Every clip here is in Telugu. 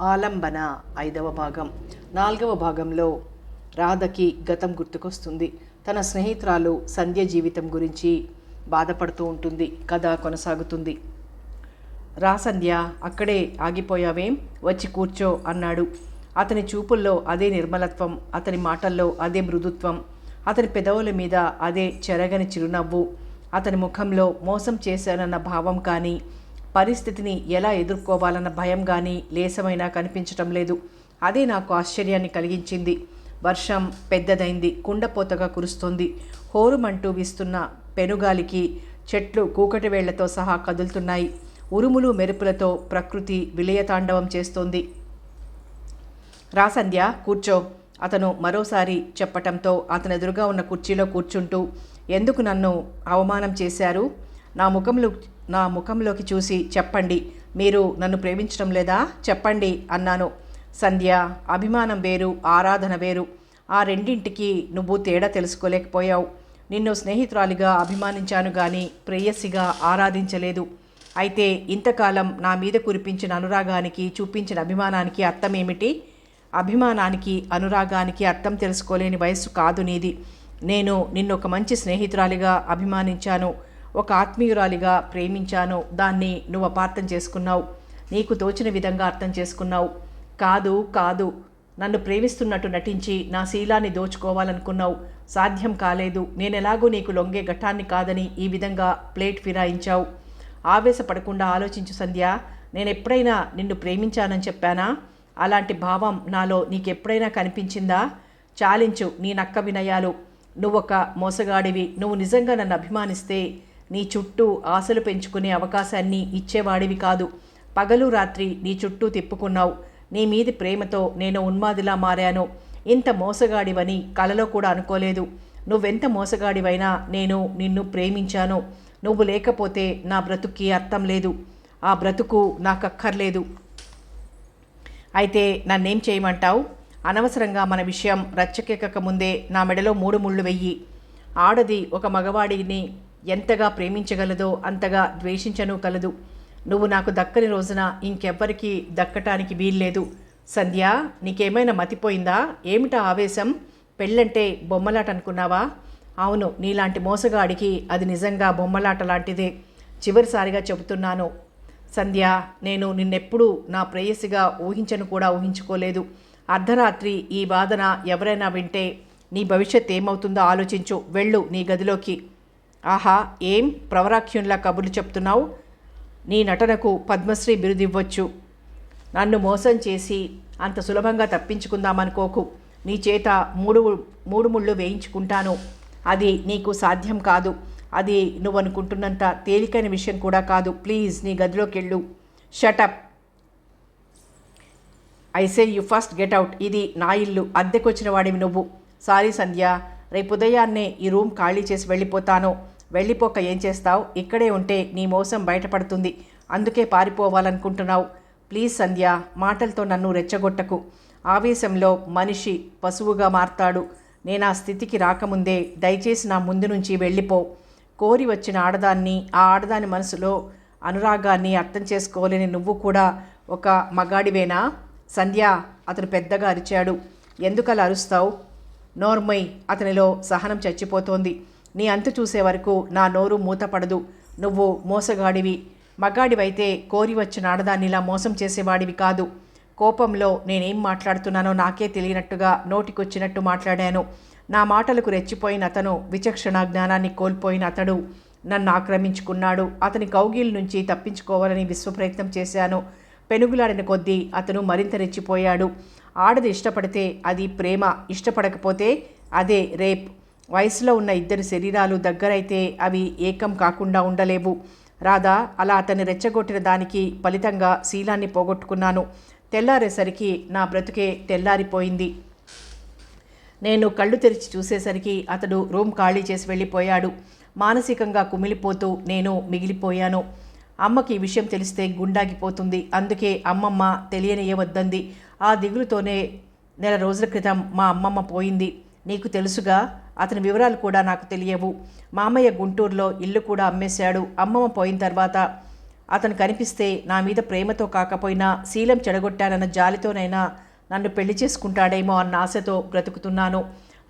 ఆలంబన 5వ భాగం. 4వ భాగంలో రాధకి గతం గుర్తుకొస్తుంది. తన స్నేహితురాలు సంధ్య జీవితం గురించి బాధపడుతూ ఉంటుంది. కథ కొనసాగుతుంది. రా సంధ్య, అక్కడే ఆగిపోయావేం, వచ్చి కూర్చో అన్నాడు. అతని చూపుల్లో అదే నిర్మలత్వం, అతని మాటల్లో అదే మృదుత్వం, అతని పెదవుల మీద అదే చెరగని చిరునవ్వు. అతని ముఖంలో మోసం చేశానన్న భావం కానీ, పరిస్థితిని ఎలా ఎదుర్కోవాలన్న భయం కానీ లేసమైనా కనిపించటం లేదు. అదే నాకు ఆశ్చర్యాన్ని కలిగించింది. వర్షం పెద్దదైంది, కుండపోతగా కురుస్తోంది. హోరుమంటూ వీస్తున్న పెనుగాలికి చెట్లు కూకటి వేళ్లతో సహా కదులుతున్నాయి. ఉరుములు మెరుపులతో ప్రకృతి విలయతాండవం చేస్తోంది. రా సంధ్య, కూర్చో, అతను మరోసారి చెప్పటంతో అతని ఎదురుగా ఉన్న కుర్చీలో కూర్చుంటూ, ఎందుకు నన్ను అవమానం చేశారు? నా ముఖంలోకి చూసి చెప్పండి. మీరు నన్ను ప్రేమించడం లేదా? చెప్పండి అన్నాను. సంధ్య, అభిమానం వేరు, ఆరాధన వేరు. ఆ రెండింటికి నువ్వు తేడా తెలుసుకోలేకపోయావు. నిన్ను స్నేహితురాలిగా అభిమానించాను కానీ ప్రేయసిగా ఆరాధించలేదు. అయితే ఇంతకాలం నా మీద కురిపించిన అనురాగానికి, చూపించిన అభిమానానికి అర్థం ఏమిటి? అభిమానానికి, అనురాగానికి అర్థం తెలుసుకోలేని వయస్సు కాదు నీది. నేను నిన్ను ఒక మంచి స్నేహితురాలిగా అభిమానించాను, ఒక ఆత్మీయురాలిగా ప్రేమించాను. దాన్ని నువ్వు అపార్థం చేసుకున్నావు, నీకు తోచిన విధంగా అర్థం చేసుకున్నావు. కాదు, నన్ను ప్రేమిస్తున్నట్టు నటించి నా శీలాన్ని దోచుకోవాలనుకున్నావు. సాధ్యం కాలేదు. నేనెలాగూ నీకు లొంగే ఘటాన్ని కాదని ఈ విధంగా ప్లేట్ ఫిరాయించావు. ఆవేశపడకుండా ఆలోచించు సంధ్య. నేనెప్పుడైనా నిన్ను ప్రేమించానని చెప్పానా? అలాంటి భావం నాలో నీకెప్పుడైనా కనిపించిందా? చాలించు నీ నక్క వినయాలు. నువ్వొక మోసగాడివి. నువ్వు నిజంగా నన్ను అభిమానిస్తే నీ చుట్టూ ఆశలు పెంచుకునే అవకాశాన్ని ఇచ్చేవాడివి కాదు. పగలు రాత్రి నీ చుట్టూ తిప్పుకున్నావు. నీ మీది ప్రేమతో నేను ఉన్మాదిలా మారాను. ఇంత మోసగాడివని కలలో కూడా అనుకోలేదు. నువ్వెంత మోసగాడివైనా నేను నిన్ను ప్రేమించాను. నువ్వు లేకపోతే నా బ్రతుక్కి అర్థం లేదు. ఆ బ్రతుకు నాకక్కర్లేదు. అయితే నన్నేం చేయమంటావు? అనవసరంగా మన విషయం రచ్చకెక్కక ముందే నా మెడలో 3 ముళ్ళు వెయ్యి. ఆడది ఒక మగవాడిని ఎంతగా ప్రేమించగలదో అంతగా ద్వేషించను కలదు. నువ్వు నాకు దక్కని రోజున ఇంకెవ్వరికీ దక్కటానికి వీల్లేదు. సంధ్య, నీకేమైనా మతిపోయిందా? ఏమిటా ఆవేశం? పెళ్ళంటే బొమ్మలాట అనుకున్నావా? అవును, నీలాంటి మోసగాడికి అది నిజంగా బొమ్మలాట లాంటిదే. చివరిసారిగా చెబుతున్నాను సంధ్య, నేను నిన్నెప్పుడూ నా ప్రేయసిగా ఊహించను కూడా ఊహించుకోలేదు. అర్ధరాత్రి ఈ వాదన ఎవరైనా వింటే నీ భవిష్యత్ ఏమవుతుందో ఆలోచించు. వెళ్ళు నీ గదిలోకి. ఆహా, ఏం ప్రవరాఖ్యునిలా కబుర్లు చెప్తున్నావు? నీ నటనకు పద్మశ్రీ బిరుదివ్వచ్చు. నన్ను మోసం చేసి అంత సులభంగా తప్పించుకుందామనుకోకు. నీ చేత మూడు ముళ్ళు వేయించుకుంటాను. అది నీకు సాధ్యం కాదు. అది నువ్వు అనుకుంటున్నంత తేలికైన విషయం కూడా కాదు. ప్లీజ్ నీ గదిలోకి వెళ్ళు. Shut up. I say you first get out. ఇది నా ఇల్లు. అద్దెకొచ్చిన వాడివి నువ్వు. సారీ సంధ్య, రేపు ఉదయాన్నే ఈ రూమ్ ఖాళీ చేసి వెళ్ళిపోతాను. వెళ్ళిపోక ఏం చేస్తావు? ఇక్కడే ఉంటే నీ మోసం బయటపడుతుంది. అందుకే పారిపోవాలనుకుంటున్నావు. ప్లీజ్ సంధ్య, మాటలతో నన్ను రెచ్చగొట్టకు. ఆవేశంలో మనిషి పశువుగా మారతాడు. నేను ఆ స్థితికి రాకముందే దయచేసి నా ముందు నుంచి వెళ్ళిపో. కోరి వచ్చిన ఆడదాన్ని, ఆ ఆడదాని మనసులో అనురాగాన్ని అర్థం చేసుకోలేని నువ్వు కూడా ఒక మగాడివేనా? సంధ్య, అతను పెద్దగా అరిచాడు. ఎందుకలా అరుస్తావు? నోర్మయ్. అతనిలో సహనం చచ్చిపోతోంది. నీ అంతు చూసే వరకు నా నోరు మూతపడదు. నువ్వు మోసగాడివి. మగాడివైతే కోరి వచ్చిన ఆడదాన్నిలా మోసం చేసేవాడివి కాదు. కోపంలో నేనేం మాట్లాడుతున్నానో నాకే తెలియనట్టుగా నోటికొచ్చినట్టు మాట్లాడాను. నా మాటలకు రెచ్చిపోయిన అతను, విచక్షణ జ్ఞానాన్ని కోల్పోయిన అతడు నన్ను ఆక్రమించుకున్నాడు. అతని కౌగిల్ నుంచి తప్పించుకోవాలని విశ్వప్రయత్నం చేశాను. పెనుగులాడిన కొద్దీ అతను మరింత రెచ్చిపోయాడు. ఆడది ఇష్టపడితే అది ప్రేమ, ఇష్టపడకపోతే అదే రేప్. వయసులో ఉన్న ఇద్దరి శరీరాలు దగ్గరైతే అవి ఏకం కాకుండా ఉండలేవు. రాధా, అలా అతన్ని రెచ్చగొట్టిన దానికి ఫలితంగా శీలాన్ని పోగొట్టుకున్నాను. తెల్లారేసరికి నా బ్రతుకే తెల్లారిపోయింది. నేను కళ్ళు తెరిచి చూసేసరికి అతడు రూమ్ ఖాళీ చేసి వెళ్ళిపోయాడు. మానసికంగా కుమిలిపోతూ నేను మిగిలిపోయాను. అమ్మకి ఈ విషయం తెలిస్తే గుండాగిపోతుంది. అందుకే అమ్మమ్మ తెలియనియవద్దంది. ఆ దిగులుతోనే 4 రోజుల క్రితం మా అమ్మమ్మ పోయింది. నీకు తెలుసుగా. అతని వివరాలు కూడా నాకు తెలియవు. మామయ్య గుంటూరులో ఇల్లు కూడా అమ్మేశాడు. అమ్మమ్మ పోయిన తర్వాత అతను కనిపిస్తే నా మీద ప్రేమతో కాకపోయినా శీలం చెడగొట్టానన్న జాలితోనైనా నన్ను పెళ్లి చేసుకుంటాడేమో అన్న ఆశతో బ్రతుకుతున్నాను.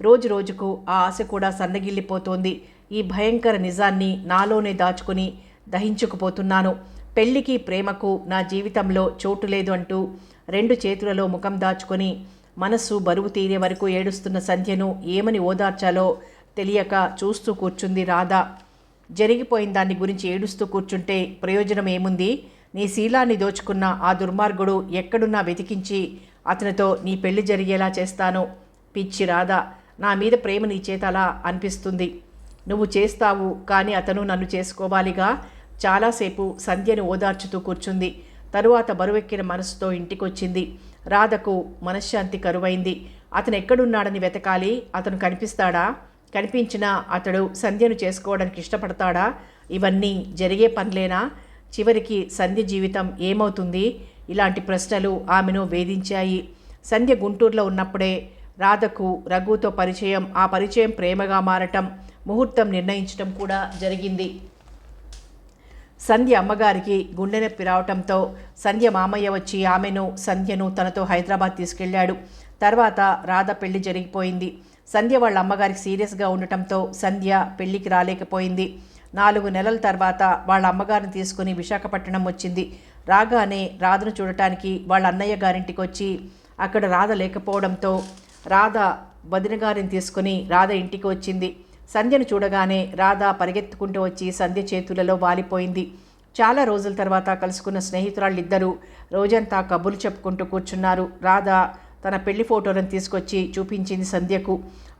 రోజు రోజుకు ఆ ఆశ కూడా సన్నగిల్లిపోతోంది. ఈ భయంకర నిజాన్ని నాలోనే దాచుకుని దహించుకుపోతున్నాను. పెళ్లికి ప్రేమకు నా జీవితంలో చోటు లేదు అంటూ 2 చేతులలో ముఖం దాచుకొని మనస్సు బరువు తీరే వరకు ఏడుస్తున్న సంధ్యను ఏమని ఓదార్చాలో తెలియక చూస్తూ కూర్చుంది రాధ. జరిగిపోయిన దాన్ని గురించి ఏడుస్తూ కూర్చుంటే ప్రయోజనం ఏముంది? నీ శీలాన్ని దోచుకున్న ఆ దుర్మార్గుడు ఎక్కడున్నా వెతికించి అతనితో నీ పెళ్లి జరిగేలా చేస్తాను. పిచ్చి రాధ, నా మీద ప్రేమ నీ చేత అలా అనిపిస్తుంది. నువ్వు చేస్తావు, కానీ అతను నన్ను చేసుకోవాలిగా. చాలాసేపు సంధ్యను ఓదార్చుతూ కూర్చుంది. తరువాత బరువెక్కిన మనసుతో ఇంటికొచ్చింది. రాధకు మనశ్శాంతి కరువైంది. అతను ఎక్కడున్నాడని వెతకాలి. అతను కనిపిస్తాడా? కనిపించినా అతడు సంధ్యను చేసుకోవడానికి ఇష్టపడతాడా? ఇవన్నీ జరిగే పనులేనా? చివరికి సంధ్య జీవితం ఏమవుతుంది? ఇలాంటి ప్రశ్నలు ఆమెను వేధించాయి. సంధ్య గుంటూరులో ఉన్నప్పుడే రాధకు రఘుతో పరిచయం, ఆ పరిచయం ప్రేమగా మారటం, ముహూర్తం నిర్ణయించటం కూడా జరిగింది. సంధ్య అమ్మగారికి గుండె నొప్పి రావటంతో సంధ్య మామయ్య వచ్చి సంధ్యను తనతో హైదరాబాద్ తీసుకెళ్లాడు. తర్వాత రాధ పెళ్లి జరిగిపోయింది. సంధ్య వాళ్ళ అమ్మగారికి సీరియస్గా ఉండటంతో సంధ్య పెళ్లికి రాలేకపోయింది. 4 నెలల తర్వాత వాళ్ళ అమ్మగారిని తీసుకుని విశాఖపట్నం వచ్చింది. రాగానే రాధను చూడటానికి వాళ్ళ అన్నయ్య గారింటికి వచ్చి అక్కడ రాధ లేకపోవడంతో రాధ వదిన గారిని తీసుకుని రాధ ఇంటికి వచ్చింది. సంధ్యను చూడగానే రాధ పరిగెత్తుకుంటూ వచ్చి సంధ్య చేతులలో వాలిపోయింది. చాలా రోజుల తర్వాత కలుసుకున్న స్నేహితురాళ్ళిద్దరూ రోజంతా కబుర్లు చెప్పుకుంటూ కూర్చున్నారు. రాధ తన పెళ్లి ఫోటోలను తీసుకొచ్చి చూపించింది సంధ్యకు.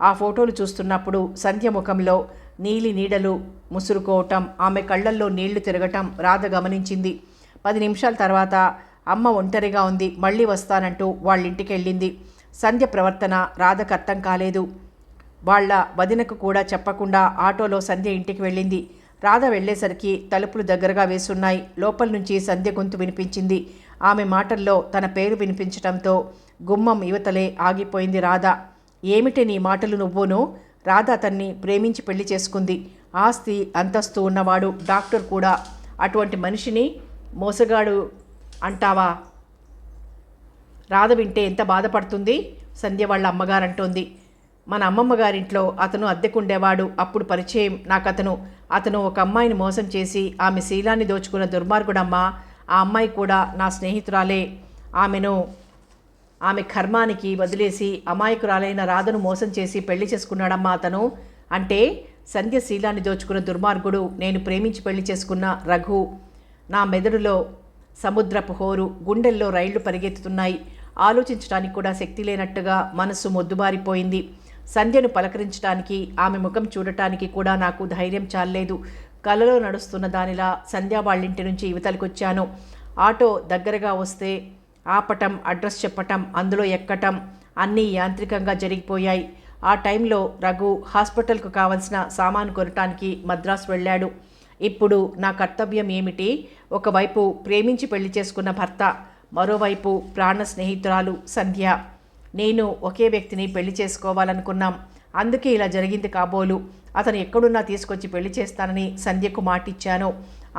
ఆ ఫోటోలు చూస్తున్నప్పుడు సంధ్య ముఖంలో నీలి నీడలు ముసురుకోవటం, ఆమె కళ్ళల్లో నీళ్లు తిరగటం రాధ గమనించింది. 10 నిమిషాల తర్వాత అమ్మ ఒంటరిగా ఉంది, మళ్ళీ వస్తానంటూ వాళ్ళింటికి వెళ్ళింది. సంధ్య ప్రవర్తన రాధకు అర్థం కాలేదు. వాళ్ళ వదినకు కూడా చెప్పకుండా ఆటోలో సంధ్య ఇంటికి వెళ్ళింది. రాధ వెళ్ళేసరికి తలుపులు దగ్గరగా వేసున్నాయి. లోపల నుంచి సంధ్య గొంతు వినిపించింది. ఆమె మాటల్లో తన పేరు వినిపించటంతో గుమ్మం యువతలే ఆగిపోయింది రాధ. ఏమిటి నీ మాటలు నువ్వును? రాధ అతన్ని ప్రేమించి పెళ్లి చేసుకుంది. ఆస్తి అంతస్తు ఉన్నవాడు, డాక్టర్ కూడా. అటువంటి మనిషిని మోసగాడు అంటావా? రాధ వింటే ఎంత బాధపడుతుంది? సంధ్య వాళ్ళ అమ్మగారంటోంది. మన అమ్మమ్మ గారింట్లో అతను అద్దెకుండేవాడు. అప్పుడు పరిచయం అతను ఒక అమ్మాయిని మోసం చేసి ఆమె శీలాన్ని దోచుకున్న దుర్మార్గుడమ్మా. ఆ అమ్మాయి కూడా నా స్నేహితురాలే. ఆమె కర్మానికి వదిలేసి అమాయకురాలైన రాధను మోసం చేసి పెళ్లి చేసుకున్నాడమ్మా అతను. అంటే సంధ్య శీలాన్ని దోచుకున్న దుర్మార్గుడు నేను ప్రేమించి పెళ్లి చేసుకున్న రఘు. నా మెదడులో సముద్రపు హోరు, గుండెల్లో రైళ్లు పరిగెత్తుతున్నాయి. ఆలోచించడానికి కూడా శక్తి లేనట్టుగా మనసు మొద్దుబారిపోయింది. సంధ్యను పలకరించడానికి, ఆమె ముఖం చూడటానికి కూడా నాకు ధైర్యం చాలలేదు. కలలో నడుస్తున్న దానిలా సంధ్య వాళ్ళింటి నుంచి యువతలకొచ్చాను. ఆటో దగ్గరగా వస్తే ఆపటం, అడ్రస్ చెప్పటం, అందులో ఎక్కటం అన్నీ యాంత్రికంగా జరిగిపోయాయి. ఆ టైంలో రఘు హాస్పిటల్కు కావలసిన సామాను కొనటానికి మద్రాసు వెళ్ళాడు. ఇప్పుడు నా కర్తవ్యం ఏమిటి? ఒకవైపు ప్రేమించి పెళ్లి చేసుకున్న భర్త, మరోవైపు ప్రాణ స్నేహితురాలు సంధ్య. నేను ఒకే వ్యక్తిని పెళ్లి చేసుకోవాలనుకున్నాం. అందుకే ఇలా జరిగింది కాబోలు. అతను ఎక్కడున్నా తీసుకొచ్చి పెళ్లి చేస్తానని సంధ్యకు మాటిచ్చాను.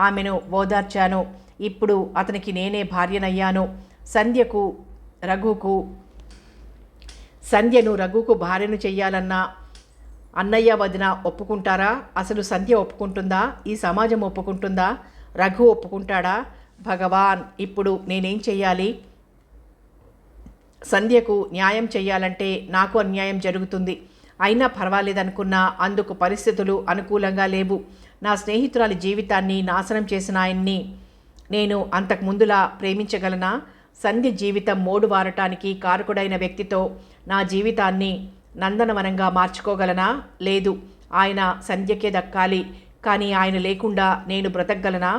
ఆమెను ఓదార్చాను. ఇప్పుడు అతనికి నేనే భార్యనయ్యాను. సంధ్యను రఘుకు భార్యను చెయ్యాలన్నా అన్నయ్య వదిన ఒప్పుకుంటారా? అసలు సంధ్య ఒప్పుకుంటుందా? ఈ సమాజం ఒప్పుకుంటుందా? రఘు ఒప్పుకుంటాడా? భగవాన్, ఇప్పుడు నేనేం చెయ్యాలి? సంధ్యకు న్యాయం చెయ్యాలంటే నాకు అన్యాయం జరుగుతుంది. అయినా పర్వాలేదనుకున్నా అందుకు పరిస్థితులు అనుకూలంగా లేవు. నా స్నేహితురాలి జీవితాన్ని నాశనం చేసిన ఆయన్ని నేను అంతకుముందులా ప్రేమించగలనా? సంధ్య జీవితం మోడు వారటానికి కారకుడైన వ్యక్తితో నా జీవితాన్ని నందనవనంగా మార్చుకోగలనా? లేదు. ఆయన సంధ్యకే దక్కాలి. కానీ ఆయన లేకుండా నేను బ్రతకగలనా?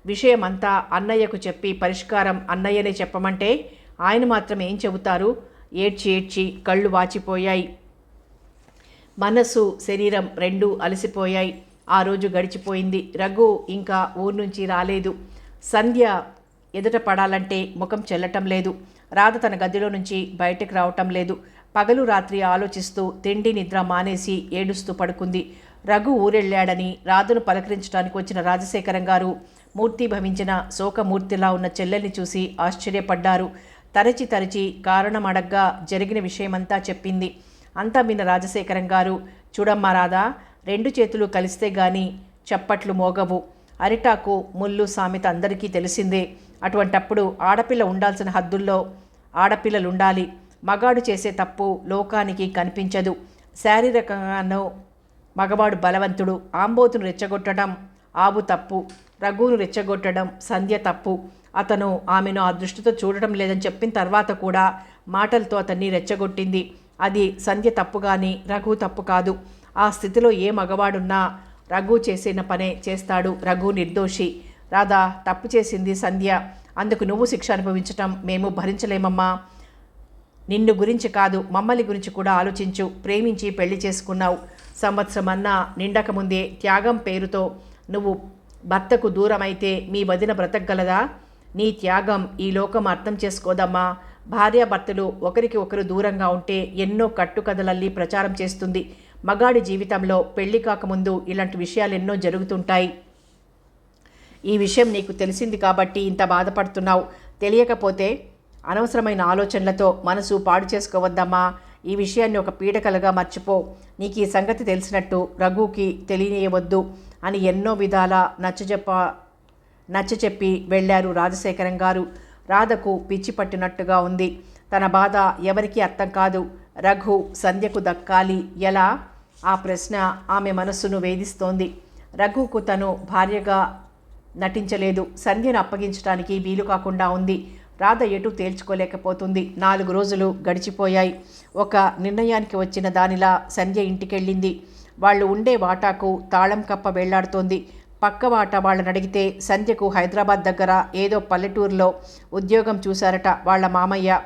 విషయమంతా అన్నయ్యకు చెప్పి పరిష్కారం అన్నయ్యనే చెప్పమంటే ఆయన మాత్రం ఏం చెబుతారు? ఏడ్చి ఏడ్చి కళ్ళు వాచిపోయాయి. మనసు, శరీరం రెండూ అలసిపోయాయి. ఆ రోజు గడిచిపోయింది. రఘు ఇంకా ఊరు నుంచి రాలేదు. సంధ్య ఎదుట పడాలంటే ముఖం చెల్లటం లేదు. రాధ తన గదిలో నుంచి బయటకు రావటం లేదు. పగలు రాత్రి ఆలోచిస్తూ తిండి నిద్ర మానేసి ఏడుస్తూ పడుకుంది. రఘు ఊరెళ్ళాడని రాధను పలకరించడానికి వచ్చిన రాజశేఖరం గారు మూర్తి భవించిన శోకమూర్తిలా ఉన్న చెల్లెల్ని చూసి ఆశ్చర్యపడ్డారు. తరచి తరచి కారణం అడగ్గా జరిగిన విషయమంతా చెప్పింది. అంతా విన్న రాజశేఖరం గారు, చూడమ్మా రాధా, 2 చేతులు కలిస్తే గాని చప్పట్లు మోగవు. అరిటాకు ముళ్ళు సామెత అందరికీ తెలిసిందే. అటువంటప్పుడు ఆడపిల్ల ఉండాల్సిన హద్దుల్లో ఆడపిల్లలుండాలి. మగాడు చేసే తప్పు లోకానికి కనిపించదు. శారీరకంగానో మగవాడు బలవంతుడు. ఆంబోతును రెచ్చగొట్టడం ఆవు తప్పు, రఘువును రెచ్చగొట్టడం సంధ్య తప్పు. అతను ఆమెను ఆ దృష్టితో చూడటం లేదని చెప్పిన తర్వాత కూడా మాటలతో అతన్ని రెచ్చగొట్టింది. అది సంధ్య తప్పు కానీ రఘు తప్పు కాదు. ఆ స్థితిలో ఏ మగవాడున్నా రఘు చేసిన పనే చేస్తాడు. రఘు నిర్దోషి. రాధా, తప్పు చేసింది సంధ్య. అందుకు నువ్వు శిక్ష అనుభవించటం మేము భరించలేమమ్మా. నిన్ను గురించి కాదు, మమ్మల్ని గురించి కూడా ఆలోచించు. ప్రేమించి పెళ్లి చేసుకున్నావు. సంవత్సరమన్నా నిండకముందే త్యాగం పేరుతో నువ్వు భర్తకు దూరమైతే మీ వదిన బ్రతకగలదా? నీ త్యాగం ఈ లోకం అర్థం చేసుకోదమ్మా. భార్యాభర్తలు ఒకరికి ఒకరు దూరంగా ఉంటే ఎన్నో కట్టుకథలల్లి ప్రచారం చేస్తుంది. మగాడి జీవితంలో పెళ్లి కాకముందు ఇలాంటి విషయాలు ఎన్నో జరుగుతుంటాయి. ఈ విషయం నీకు తెలిసింది కాబట్టి ఇంత బాధపడుతున్నావు. తెలియకపోతే అనవసరమైన ఆలోచనలతో మనసు పాడు చేసుకోవద్దమ్మా. ఈ విషయాన్ని ఒక పీడకలుగా మర్చిపో. నీకు ఈ సంగతి తెలిసినట్టు రఘుకి తెలియనియవద్దు అని ఎన్నో విధాల నచ్చచెప్పి వెళ్ళారు రాజశేఖరం గారు. రాధకు పిచ్చి పట్టినట్టుగా ఉంది. తన బాధ ఎవరికీ అర్థం కాదు. రఘు సంధ్యకు దక్కాలి ఎలా? ఆ ప్రశ్న ఆమె మనస్సును వేధిస్తోంది. రఘుకు తను భార్యగా నటించలేదు. సంధ్యను అప్పగించడానికి వీలు కాకుండా ఉంది. రాధ ఎటు తేల్చుకోలేకపోతుంది. 4 రోజులు గడిచిపోయాయి. ఒక నిర్ణయానికి వచ్చిన దానిలా సంధ్య ఇంటికెళ్ళింది. వాళ్ళు ఉండే వాటాకు తాళం కప్ప వేళ్లాడుతోంది. పక్క వాటా వాళ్ళని అడిగితే సంధ్యకు హైదరాబాద్ దగ్గర ఏదో పల్లెటూరులో ఉద్యోగం చూశారట వాళ్ళ మామయ్య.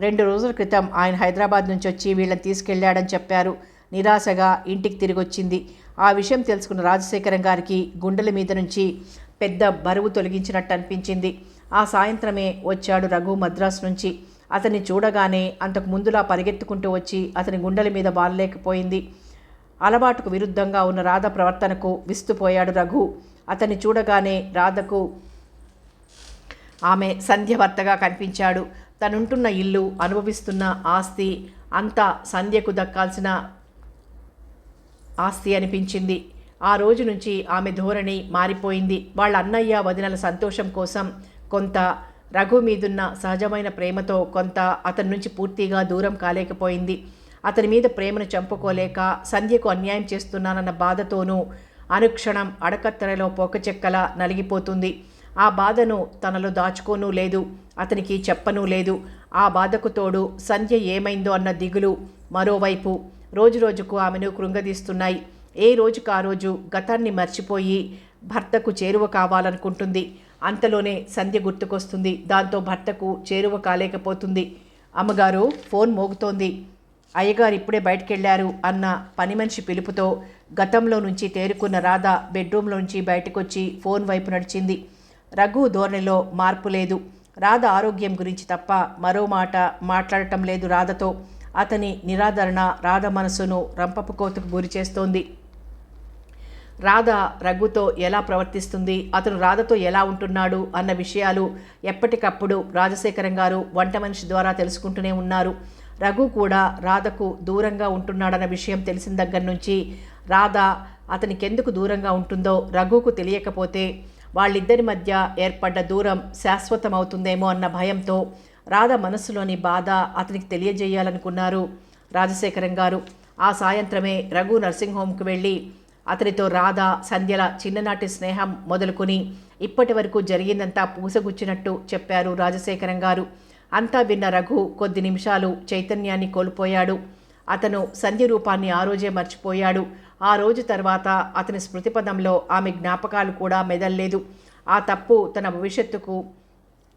2 రోజుల క్రితం ఆయన హైదరాబాద్ నుంచి వచ్చి వీళ్ళని తీసుకెళ్లాడని చెప్పారు. నిరాశగా ఇంటికి తిరిగొచ్చింది. ఆ విషయం తెలుసుకున్న రాజశేఖరం గారికి గుండెల మీద నుంచి పెద్ద బరువు తొలగించినట్టు అనిపించింది. ఆ సాయంత్రమే వచ్చాడు రఘు మద్రాసు నుంచి. అతన్ని చూడగానే అంతకు ముందులా పరిగెత్తుకుంటూ వచ్చి అతని గుండెల మీద బాలలేకపోయింది. అలవాటుకు విరుద్ధంగా ఉన్న రాధ ప్రవర్తనకు విస్తుపోయాడు రఘు. అతన్ని చూడగానే రాధకు ఆమె సంధ్యభర్తగా కనిపించాడు. తనుంటున్న ఇల్లు, అనుభవిస్తున్న ఆస్తి అంతా సంధ్యకు దక్కాల్సిన ఆస్తి అనిపించింది. ఆ రోజు నుంచి ఆమె ధోరణి మారిపోయింది. వాళ్ళ అన్నయ్య వదినల సంతోషం కోసం కొంత, రఘు మీదున్న సహజమైన ప్రేమతో కొంత అతని నుంచి పూర్తిగా దూరం కాలేకపోయింది. అతని మీద ప్రేమను చంపుకోలేక సంధ్యకు అన్యాయం చేస్తున్నానన్న బాధతోనూ అనుక్షణం అడకత్తెరలో పోకచెక్కలా నలిగిపోతుంది. ఆ బాధను తనలో దాచుకోనూ లేదు, అతనికి చెప్పనూ లేదు. ఆ బాధకు తోడు సంధ్య ఏమైందో అన్న దిగులు మరోవైపు రోజురోజుకు ఆమెను కృంగదీస్తున్నాయి. ఏ రోజుకు ఆ రోజు గతాన్ని మర్చిపోయి భర్తకు చేరువ కావాలనుకుంటుంది. అంతలోనే సంధ్య గుర్తుకొస్తుంది. దాంతో భర్తకు చేరువ కాలేకపోతుంది. అమ్మగారు, ఫోన్ మోగుతోంది. అయ్యగారు ఇప్పుడే బయటకెళ్లారు అన్న పని మనిషి పిలుపుతో గతంలో నుంచి తేరుకున్న రాధ బెడ్రూమ్లోంచి బయటకొచ్చి ఫోన్ వైపు నడిచింది. రఘు ధోరణిలో మార్పు లేదు. రాధ ఆరోగ్యం గురించి తప్ప మరో మాట మాట్లాడటం లేదు రాధతో. అతని నిరాదరణ రాధ మనసును రంపపు కోతకు గురి చేస్తోంది. రాధ రఘుతో ఎలా ప్రవర్తిస్తుంది, అతను రాధతో ఎలా ఉంటున్నాడు అన్న విషయాలు ఎప్పటికప్పుడు రాజశేఖరం గారు వంట మనిషి ద్వారా తెలుసుకుంటూనే ఉన్నారు. రఘు కూడా రాధకు దూరంగా ఉంటున్నాడన్న విషయం తెలిసిన దగ్గర నుంచి రాధ అతనికెందుకు దూరంగా ఉంటుందో రఘుకు తెలియకపోతే వాళ్ళిద్దరి మధ్య ఏర్పడ్డ దూరం శాశ్వతమవుతుందేమో అన్న భయంతో రాధ మనస్సులోని బాధ అతనికి తెలియజేయాలనుకున్నారు రాజశేఖరం గారు. ఆ సాయంత్రమే రఘు నర్సింగ్ హోమ్కి వెళ్ళి అతనితో రాధ, సంధ్యల చిన్ననాటి స్నేహం మొదలుకొని ఇప్పటి వరకు జరిగిందంతా పూసగుచ్చినట్టు చెప్పారు రాజశేఖరం గారు. అంతా విన్న రఘు కొద్ది నిమిషాలు చైతన్యాన్ని కోల్పోయాడు. అతను సంధ్య రూపాన్ని ఆ రోజే మర్చిపోయాడు. ఆ రోజు తర్వాత అతని స్మృతిపదంలో ఆమె జ్ఞాపకాలు కూడా మెదల్లేదు. ఆ తప్పు తన భవిష్యత్తుకు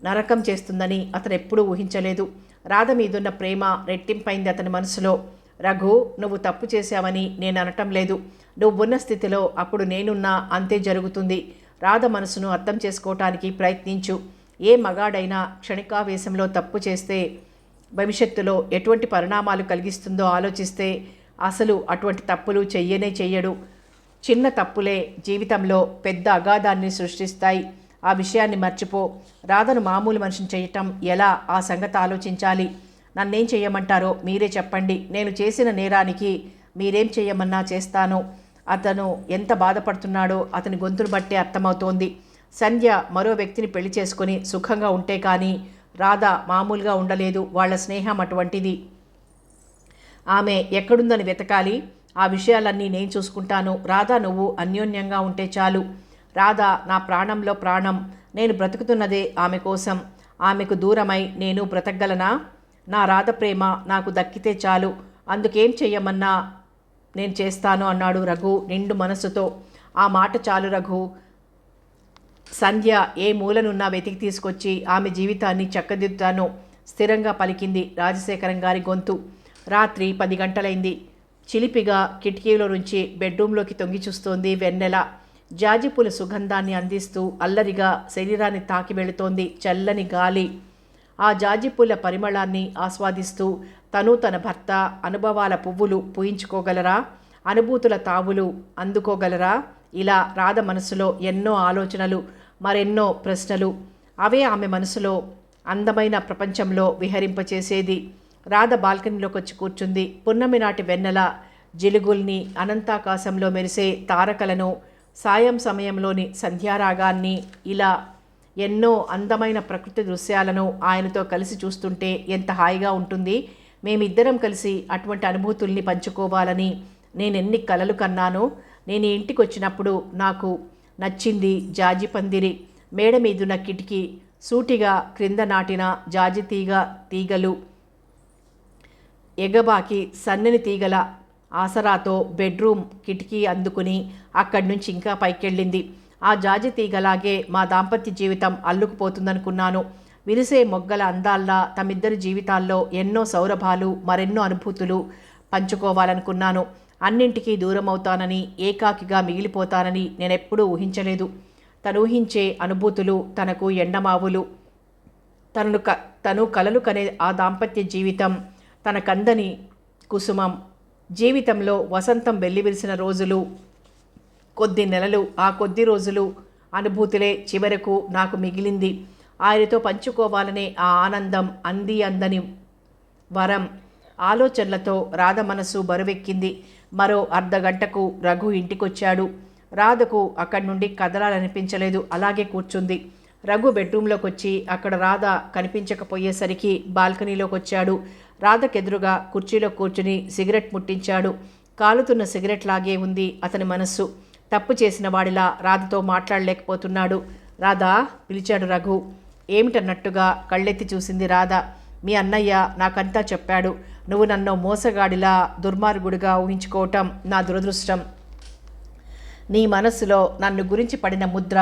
నరకం చేస్తుందని అతను ఎప్పుడూ ఊహించలేదు. రాధ మీదున్న ప్రేమ రెట్టింపైంది అతని మనసులో. రఘు, నువ్వు తప్పు చేశావని నేను అనటం లేదు. నువ్వున్న స్థితిలో అప్పుడు నేనున్నా అంతే జరుగుతుంది. రాధ మనసును అర్థం చేసుకోవటానికి ప్రయత్నించు. ఏ మగాడైనా క్షణికావేశంలో తప్పు చేస్తే భవిష్యత్తులో ఎటువంటి పరిణామాలు కలిగిస్తుందో ఆలోచిస్తే అసలు అటువంటి తప్పులు చెయ్యడు. చిన్న తప్పులే జీవితంలో పెద్ద అగాధాన్ని సృష్టిస్తాయి. ఆ విషయాన్ని మర్చిపో. రాధను మామూలు మనిషిని చేయటం ఎలా, ఆ సంగతి ఆలోచించాలి. నన్నేం చెయ్యమంటారో మీరే చెప్పండి. నేను చేసిన నేరానికి మీరేం చెయ్యమన్నా చేస్తాను. అతను ఎంత బాధపడుతున్నాడో అతని గొంతును బట్టే అర్థమవుతోంది. సంధ్య మరో వ్యక్తిని పెళ్లి చేసుకుని సుఖంగా ఉంటే కానీ రాధ మామూలుగా ఉండలేదు. వాళ్ళ స్నేహం అటువంటిది. ఆమె ఎక్కడుందని వెతకాలి. ఆ విషయాలన్నీ నేను చూసుకుంటాను. రాధ నువ్వు అన్యోన్యంగా ఉంటే చాలు. రాధ నా ప్రాణంలో ప్రాణం. నేను బ్రతుకుతున్నదే ఆమె కోసం. ఆమెకు దూరమై నేను బ్రతకగలనా? నా రాధ ప్రేమ నాకు దక్కితే చాలు. అందుకేం చెయ్యమన్నా నేను చేస్తాను అన్నాడు రఘు నిండు మనస్సుతో. ఆ మాట చాలు రఘు. సంధ్య ఏ మూలనున్నా వెతికి తీసుకొచ్చి ఆమె జీవితాన్ని చక్కదిద్దుతాను, స్థిరంగా పలికింది రాజశేఖరం గారి గొంతు. రాత్రి 10 గంటలైంది. చిలిపిగా కిటికీలో నుంచి బెడ్రూంలోకి తొంగి చూస్తోంది వెన్నెల. జాజిపూల సుగంధాన్ని అందిస్తూ అల్లరిగా శరీరాన్ని తాకి వెళుతోంది చల్లని గాలి. ఆ జాజిపూల పరిమళాన్ని ఆస్వాదిస్తూ తను తన భర్త అనుభవాల పువ్వులు పూయించుకోగలరా? అనుభూతుల తావులు అందుకోగలరా? ఇలా రాధ మనసులో ఎన్నో ఆలోచనలు, మరెన్నో ప్రశ్నలు. అవే ఆమె మనసులో అందమైన ప్రపంచంలో విహరింపచేసేది. రాధ బాల్కనీలోకి వచ్చి కూర్చుంది. పున్నమి నాటి వెన్నెల జిలుగుల్ని, అనంతాకాశంలో మెరిసే తారకలను, సాయం సమయంలోని సంధ్యారాగాన్ని, ఇలా ఎన్నో అందమైన ప్రకృతి దృశ్యాలను ఆయనతో కలిసి చూస్తుంటే ఎంత హాయిగా ఉంటుంది. మేమిద్దరం కలిసి అటువంటి అనుభూతుల్ని పంచుకోవాలని నేనెన్ని కలలు కన్నానో. నేను ఇంటికి వచ్చినప్పుడు నాకు నచ్చింది జాజి పందిరి, మేడ మీదున్న కిటికీ, సూటిగా క్రింద నాటిన జాజి తీగలు, ఎగబాకి సన్నని తీగల ఆసరాతో బెడ్రూమ్ కిటికీ అందుకుని అక్కడి నుంచి ఇంకా పైకెళ్ళింది. ఆ జాజి తీగలాగే మా దాంపత్య జీవితం అల్లుకుపోతుందనుకున్నాను. విరిసే మొగ్గల అందాల్లా తమిద్దరి జీవితాల్లో ఎన్నో సౌరభాలు, మరెన్నో అనుభూతులు పంచుకోవాలనుకున్నాను. అన్నింటికీ దూరం అవుతానని, ఏకాకిగా మిగిలిపోతానని నేనెప్పుడూ ఊహించలేదు. తను ఊహించే అనుభూతులు తనకు ఎండమావులు. తను కలలు కనే ఆ దాంపత్య జీవితం తనకందని కుసుమం. జీవితంలో వసంతం వెల్లివిరిసిన రోజులు కొద్ది నెలలు. ఆ కొద్ది రోజులు అనుభూతులే చివరకు నాకు మిగిలింది. ఆయనతో పంచుకోవాలనే ఆ ఆనందం, అందని వరం. ఆలోచనలతో రాధ మనసు బరువెక్కింది. మరో అర్ధగంటకు రఘు ఇంటికొచ్చాడు. రాధకు అక్కడి నుండి కదలాలనిపించలేదు. అలాగే కూర్చుంది. రఘు బెడ్రూంలోకి వచ్చి అక్కడ రాధ కనిపించకపోయేసరికి బాల్కనీలోకి వచ్చాడు. రాధకెదురుగా కుర్చీలో కూర్చుని సిగరెట్ ముట్టించాడు. కాలుతున్న సిగరెట్ లాగే ఉంది అతని మనస్సు. తప్పు చేసిన వాడిలా రాధతో మాట్లాడలేకపోతున్నాడు. రాధా పిలిచాడు రఘు. ఏమిటన్నట్టుగా కళ్ళెత్తి చూసింది రాధ. మీ అన్నయ్య నాకంతా చెప్పాడు. నువ్వు నన్ను మోసగాడిలా, దుర్మార్గుడిగా ఊహించుకోవటం నా దురదృష్టం. నీ మనస్సులో నన్ను గురించి పడిన ముద్ర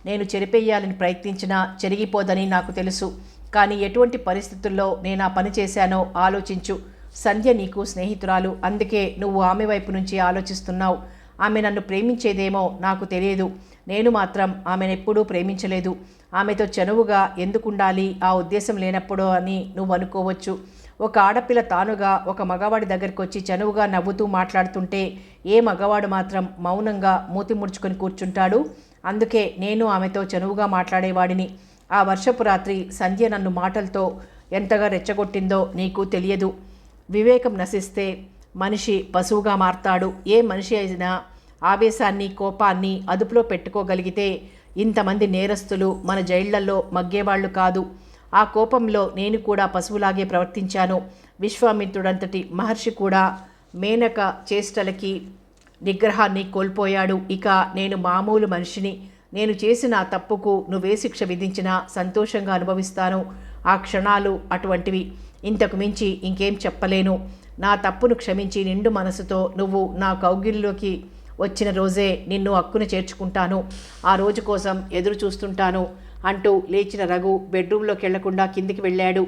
నేను చెరిపేయాలని ప్రయత్నించినా చెరిగిపోదని నాకు తెలుసు. కానీ ఎటువంటి పరిస్థితుల్లో నేను ఆ పని చేశానో ఆలోచించు. సంధ్య నీకు స్నేహితురాలు, అందుకే నువ్వు ఆమె వైపు నుంచి ఆలోచిస్తున్నావు. ఆమె నన్ను ప్రేమించేదేమో నాకు తెలియదు. నేను మాత్రం ఆమెనెప్పుడూ ప్రేమించలేదు. ఆమెతో చనువుగా ఎందుకుండాలి, ఆ ఉద్దేశం లేనప్పుడో అని నువ్వు అనుకోవచ్చు. ఒక ఆడపిల్ల తానుగా ఒక మగవాడి దగ్గరికి వచ్చి చనువుగా నవ్వుతూ మాట్లాడుతుంటే ఏ మగవాడు మాత్రం మౌనంగా మూతి ముడుచుకొని కూర్చుంటాడు? అందుకే నేను ఆమెతో చనువుగా మాట్లాడేవాడిని. ఆ వర్షపు రాత్రి సంధ్య నన్ను మాటలతో ఎంతగా రెచ్చగొట్టిందో నీకు తెలియదు. వివేకం నశిస్తే మనిషి పశువుగా మారతాడు. ఏ మనిషి అయినా ఆవేశాన్ని, కోపాన్ని అదుపులో పెట్టుకోగలిగితే ఇంతమంది నేరస్తులు మన జైళ్లలో మగ్గేవాళ్లు కాదు. ఆ కోపంలో నేను కూడా పశువులాగే ప్రవర్తించాను. విశ్వామిత్రుడంతటి మహర్షి కూడా మేనక చేష్టలకి నిగ్రహాన్ని కోల్పోయాడు. ఇక నేను మామూలు మనిషిని. నేను చేసిన తప్పుకు నువ్వే శిక్ష విధించినా సంతోషంగా అనుభవిస్తాను. ఆ క్షణాలు అటువంటివి. ఇంతకు మించి ఇంకేం చెప్పలేను. నా తప్పును క్షమించి నిండు మనసుతో నువ్వు నా కౌగిలిలోకి వచ్చిన రోజే నిన్ను హక్కున చేర్చుకుంటాను. ఆ రోజు కోసం ఎదురు చూస్తుంటాను అంటూ లేచిన రఘు బెడ్రూమ్లోకి వెళ్లకుండా కిందికి వెళ్ళాడు.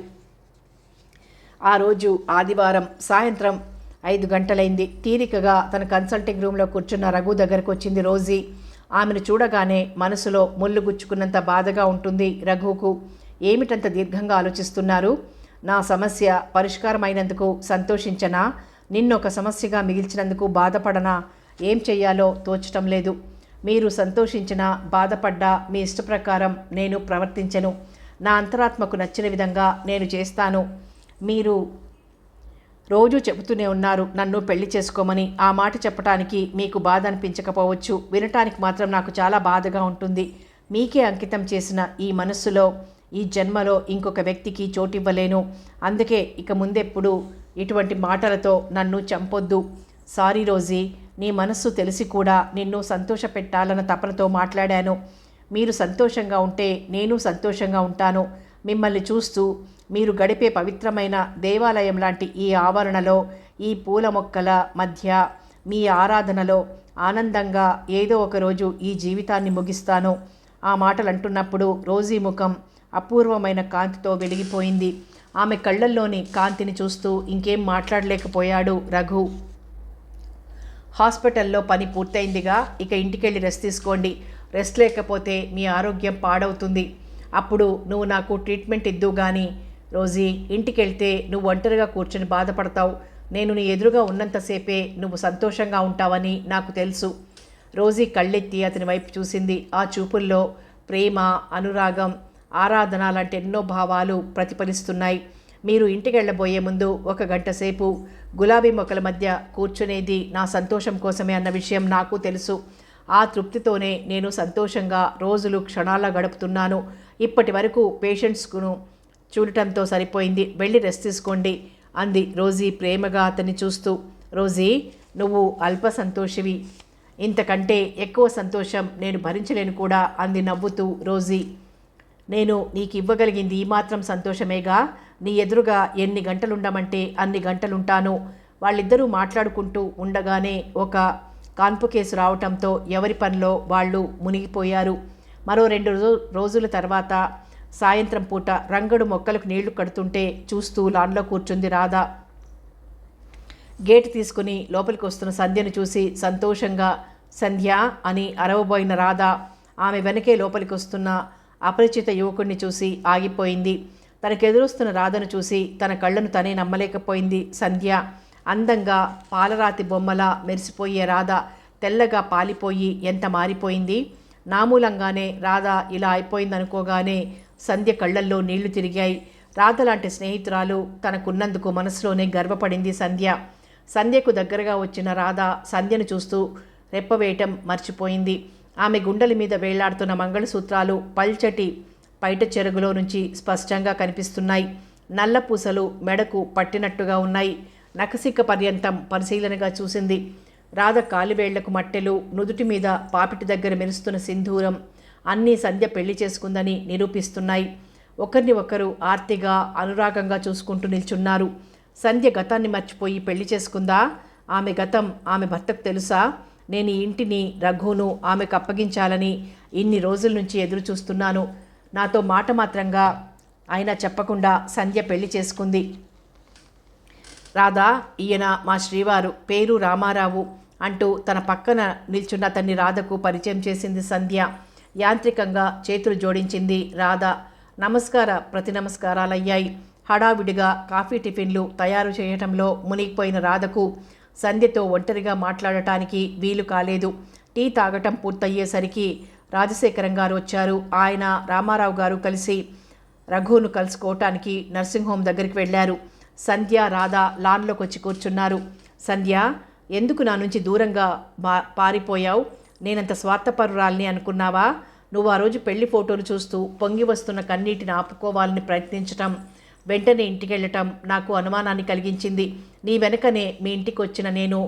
ఆ రోజు ఆదివారం సాయంత్రం 5 గంటలైంది. తీరికగా తన కన్సల్టింగ్ రూమ్లో కూర్చున్న రఘు దగ్గరకు వచ్చింది రోజీ. ఆమెను చూడగానే మనసులో ముళ్ళు గుచ్చుకున్నంత బాధగా ఉంటుంది రఘుకు. ఏమిటంత దీర్ఘంగా ఆలోచిస్తున్నారు? నా సమస్య పరిష్కారమైనందుకు సంతోషించనా? నిన్నొక సమస్యగా మిగిల్చినందుకు బాధపడనా? ఏం చెయ్యాలో తోచటం లేదు. మీరు సంతోషించినా బాధపడ్డా మీ ఇష్టప్రకారం నేను ప్రవర్తించను. నా అంతరాత్మకు నచ్చిన విధంగా నేను చేస్తాను. మీరు రోజు చెబుతూనే ఉన్నారు నన్ను పెళ్లి చేసుకోమని. ఆ మాట చెప్పటానికి మీకు బాధ అనిపించకపోవచ్చు, వినటానికి మాత్రం నాకు చాలా బాధగా ఉంటుంది. మీకే అంకితం చేసిన ఈ మనస్సులో ఈ జన్మలో ఇంకొక వ్యక్తికి చోటివ్వలేను. అందుకే ఇక ముందెప్పుడు ఇటువంటి మాటలతో నన్ను చంపొద్దు. సారీ రోజీ, నీ మనస్సు తెలిసి కూడా నిన్ను సంతోషపెట్టాలన్న తపనతో మాట్లాడాను. మీరు సంతోషంగా ఉంటే నేను సంతోషంగా ఉంటాను. మిమ్మల్ని చూస్తూ మీరు గడిపే పవిత్రమైన దేవాలయం లాంటి ఈ ఆవరణలో, ఈ పూల మొక్కల మధ్య మీ ఆరాధనలో ఆనందంగా ఏదో ఒకరోజు ఈ జీవితాన్ని ముగిస్తాను. ఆ మాటలు అంటున్నప్పుడు రోజీ ముఖం అపూర్వమైన కాంతితో వెలిగిపోయింది. ఆమె కళ్ళల్లోని కాంతిని చూస్తూ ఇంకేం మాట్లాడలేకపోయాడు రఘు. హాస్పిటల్లో పని పూర్తయిందిగా, ఇక ఇంటికెళ్ళి రెస్ట్ తీసుకోండి. రెస్ట్ లేకపోతే మీ ఆరోగ్యం పాడవుతుంది. అప్పుడు నువ్వు నాకు ట్రీట్మెంట్ ఇద్దు కానీ రోజీ, ఇంటికెళ్తే నువ్వు ఒంటరిగా కూర్చొని బాధపడతావు. నేను నీ ఎదురుగా ఉన్నంతసేపే నువ్వు సంతోషంగా ఉంటావని నాకు తెలుసు. రోజీ కళ్ళెత్తి అతని వైపు చూసింది. ఆ చూపుల్లో ప్రేమ, అనురాగం, ఆరాధన లాంటి ఎన్నో భావాలు ప్రతిఫలిస్తున్నాయి. మీరు ఇంటికెళ్ళబోయే ముందు 1 గంట సేపు గులాబీ మొక్కల మధ్య కూర్చునేది నా సంతోషం కోసమే అన్న విషయం నాకు తెలుసు. ఆ తృప్తితోనే నేను సంతోషంగా రోజులు క్షణాల్లో గడుపుతున్నాను. ఇప్పటి వరకు పేషెంట్స్కును చూడటంతో సరిపోయింది. వెళ్ళి రెస్ట్ తీసుకోండి అంది రోజీ ప్రేమగా అతన్ని చూస్తూ. రోజీ, నువ్వు అల్ప సంతోషివి, ఇంతకంటే ఎక్కువ సంతోషం నేను భరించలేను కూడా అంది నవ్వుతూ రోజీ. నేను నీకు ఇవ్వగలిగింది ఈ మాత్రం సంతోషమేగా. నీ ఎదురుగా ఎన్ని గంటలుండమంటే అన్ని గంటలుంటాను. వాళ్ళిద్దరూ మాట్లాడుకుంటూ ఉండగానే ఒక కాన్పు కేసు రావటంతో ఎవరి పనిలో వాళ్ళు మునిగిపోయారు. మరో 2 రోజుల తర్వాత సాయంత్రం పూట రంగడు మొక్కలకు నీళ్లు కడుతుంటే చూస్తూ లాన్లో కూర్చుంది రాధ. గేటు తీసుకుని లోపలికి వస్తున్న సంధ్యను చూసి సంతోషంగా సంధ్య అని అరవబోయిన రాధ ఆమె వెనకే లోపలికి వస్తున్న అపరిచిత యువకుడిని చూసి ఆగిపోయింది. తనకెదురొస్తున్న రాధను చూసి తన కళ్ళను తనే నమ్మలేకపోయింది. సంధ్య అందంగా పాలరాతి బొమ్మలా మెరిసిపోయే రాధ తెల్లగా పాలిపోయి ఎంత మారిపోయింది. నామూలంగానే రాధ ఇలా అయిపోయిందనుకోగానే సంధ్య కళ్ళల్లో నీళ్లు తిరిగాయి. రాధ లాంటి స్నేహితురాలు తనకున్నందుకు మనసులోనే గర్వపడింది సంధ్య. సంధ్యకు దగ్గరగా వచ్చిన రాధ సంధ్యను చూస్తూ రెప్పవేయటం మర్చిపోయింది. ఆమె గుండెల మీద వేళ్లాడుతున్న మంగళసూత్రాలు పల్చటి పైట చెరుగులో నుంచి స్పష్టంగా కనిపిస్తున్నాయి. నల్ల పూసలు మెడకు పట్టినట్టుగా ఉన్నాయి. నఖసిక పర్యంతం పరిశీలనగా చూసింది. రాధ కాలివేళ్లకు మట్టెలు, నుదుటి మీద పాపిటి దగ్గర మెరుస్తున్న సింధూరం అన్నీ సంధ్య పెళ్లి చేసుకుందని నిరూపిస్తున్నాయి. ఒకరిని ఒకరు ఆర్తిగా అనురాగంగా చూసుకుంటూ నిల్చున్నారు. సంధ్య గతాన్ని మర్చిపోయి పెళ్లి చేసుకుందా? ఆమె గతం ఆమె భర్తకు తెలుసా? నేను ఈ ఇంటిని, రఘును ఆమెకు అప్పగించాలని ఇన్ని రోజుల నుంచి ఎదురు చూస్తున్నాను. నాతో మాట మాత్రంగా అయినా చెప్పకుండా సంధ్య పెళ్లి చేసుకుంది. రాధా, ఈయన మా శ్రీవారు, పేరు రామారావు అంటూ తన పక్కన నిల్చున్న అతన్ని రాధకు పరిచయం చేసింది సంధ్య. యాంత్రికంగా చేతులు జోడించింది రాధ. ప్రతి నమస్కారాలయ్యాయి. హడావిడిగా కాఫీ టిఫిన్లు తయారు చేయటంలో మునిగిపోయిన రాధకు సంధ్యతో ఒంటరిగా మాట్లాడటానికి వీలు కాలేదు. టీ తాగటం పూర్తయ్యేసరికి రాజశేఖరం గారు వచ్చారు. ఆయన, రామారావు గారు కలిసి రఘును కలుసుకోవటానికి నర్సింగ్ హోమ్ దగ్గరికి వెళ్ళారు. సంధ్య, రాధ లాన్లోకి వచ్చి కూర్చున్నారు. సంధ్య, ఎందుకు నా నుంచి దూరంగా పారిపోయావు? నేనంత స్వార్థపరురాల్ని అనుకున్నావా? నువ్వు ఆ రోజు పెళ్లి ఫోటోలు చూస్తూ పొంగి వస్తున్న కన్నీటిని ఆపుకోవాలని ప్రయత్నించటం, వెంటనే ఇంటికెళ్ళటం నాకు అనుమానాన్ని కలిగించింది. నీ వెనకనే మీ ఇంటికి వచ్చిన నేను,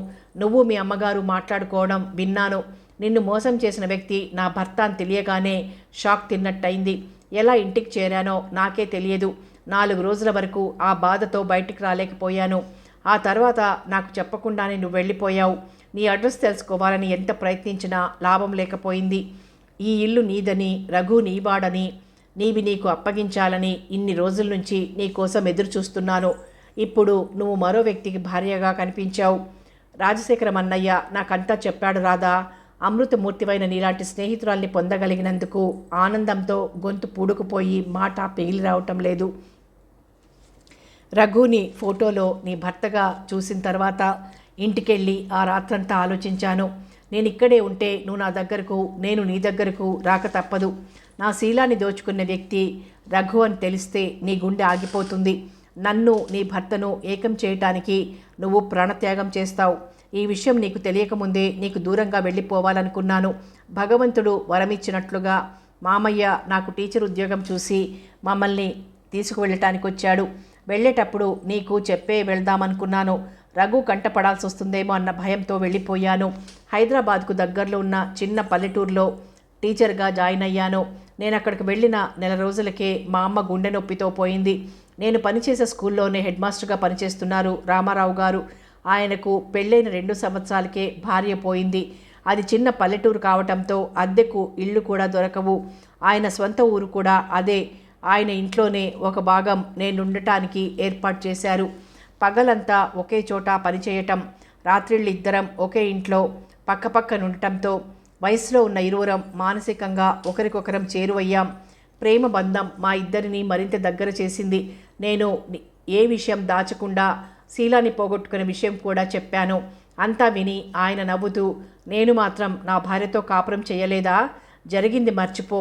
నువ్వు మీ అమ్మగారు మాట్లాడుకోవడం విన్నాను. నిన్ను మోసం చేసిన వ్యక్తి నా భర్త అని తెలియగానే షాక్ తిన్నట్టయింది. ఎలా ఇంటికి చేరానో నాకే తెలియదు. 4 రోజుల వరకు ఆ బాధతో బయటికి రాలేకపోయాను. ఆ తర్వాత నాకు చెప్పకుండానే నువ్వు వెళ్ళిపోయావు. నీ అడ్రస్ తెలుసుకోవాలని ఎంత ప్రయత్నించినా లాభం లేకపోయింది. ఈ ఇల్లు నీదని, రఘు నీవాడని, నీవి నీకు అప్పగించాలని ఇన్ని రోజుల నుంచి నీ కోసం ఎదురు చూస్తున్నాను. ఇప్పుడు నువ్వు మరో వ్యక్తికి భార్యగా కనిపించావు. రాజశేఖరం అన్నయ్య నాకంతా చెప్పాడు రాధా. అమృతమూర్తివైన నీలాంటి స్నేహితురాల్ని పొందగలిగినందుకు ఆనందంతో గొంతు పూడుకుపోయి మాట పెగిలి రావటం లేదు. రఘుని ఫోటోలో నీ భర్తగా చూసిన తర్వాత ఇంటికెళ్ళి ఆ రాత్రంతా ఆలోచించాను. నేను ఇక్కడే ఉంటే నువ్వు నా దగ్గరకు, నేను నీ దగ్గరకు రాక తప్పదు. నా శీలాన్ని దోచుకున్న వ్యక్తి రఘు అని తెలిస్తే నీ గుండె ఆగిపోతుంది. నన్ను, నీ భర్తను ఏకం చేయటానికి నువ్వు ప్రాణత్యాగం చేస్తావు. ఈ విషయం నీకు తెలియకముందే నీకు దూరంగా వెళ్ళిపోవాలనుకున్నాను. భగవంతుడు వరమిచ్చినట్లుగా మామయ్య నాకు టీచర్ ఉద్యోగం చూసి మమ్మల్ని తీసుకువెళ్ళటానికి వచ్చాడు. వెళ్ళేటప్పుడు నీకు చెప్పే వెళ్దామనుకున్నాను. రఘు కంటపడాల్సి వస్తుందేమో అన్న భయంతో వెళ్ళిపోయాను. హైదరాబాద్కు దగ్గరలో ఉన్న చిన్న పల్లెటూరులో టీచర్గా జాయిన్ అయ్యాను. నేను అక్కడికి వెళ్ళిన నెల రోజులకే మా అమ్మ గుండె నొప్పితో పోయింది. నేను పనిచేసే స్కూల్లోనే హెడ్ మాస్టర్గా పనిచేస్తున్నారు రామారావు గారు. ఆయనకు పెళ్ళైన 2 సంవత్సరాలకే భార్య పోయింది. అది చిన్న పల్లెటూరు కావటంతో అద్దెకు ఇళ్ళు కూడా దొరకవు. ఆయన స్వంత ఊరు కూడా అదే. ఆయన ఇంట్లోనే ఒక భాగం నేనుండటానికి ఏర్పాటు చేశారు. పగలంతా ఒకే చోట పనిచేయటం, రాత్రిళ్ళు ఇద్దరం ఒకే ఇంట్లో పక్కపక్కనుండటంతో వయసులో ఉన్న ఇరువురం మానసికంగా ఒకరికొకరం చేరువయ్యాం. ప్రేమ బంధం మా ఇద్దరిని మరింత దగ్గర చేసింది. నేను ఏ విషయం దాచకుండా శీలాన్ని పోగొట్టుకునే విషయం కూడా చెప్పాను. అంతా విని ఆయన నవ్వుతూ, నేను మాత్రం నా భార్యతో కాపురం చేయలేదా? జరిగింది మర్చిపో.